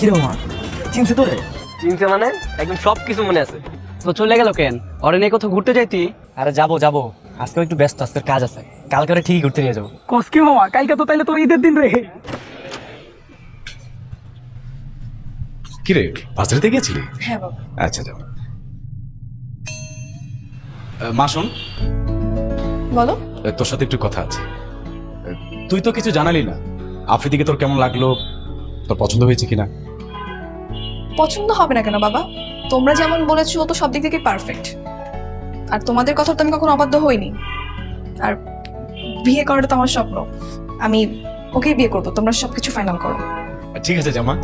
কি রে মামা, চিনছে তোরে? চিনছে মানে? একদম সবকিছু মনে আছে। তো চলে গেল কেন? ওরে নিয়ে কোথাও ঘুরতে যাইতি? আরে যাবো আজকে একটু ব্যস্ত, আজকের কাজ আছে, কালকে ওরে ঠিকই ঘুরতে নিয়ে যাবো। কসকি মামা, কালকে তো তাইলে তোর ঈদের দিন রে। কিরে বাজারেতে গেছিলি? হ্যাঁ বাবা। আচ্ছা যাও। মা শোন, বলো। তোর সাথে একটু কথা আছে। তুই তো কিছু জানালি না, আফ্রিদিকে তোর কেমন লাগলো, তোর পছন্দ হয়েছে কিনা? পছন্দ হবে না কেন বাবা? তোমরা যেমন বলেছো ও তো সব দিক থেকে পারফেক্ট, আর তোমাদের কথা তো আমি কখনো অবাধ্য হইনি। আর বিয়ে করাটা তো আমার স্বপ্ন, আমি ওকেই বিয়ে করবো। তোমরা সবকিছু ফাইনাল করো। ঠিক আছে জামা।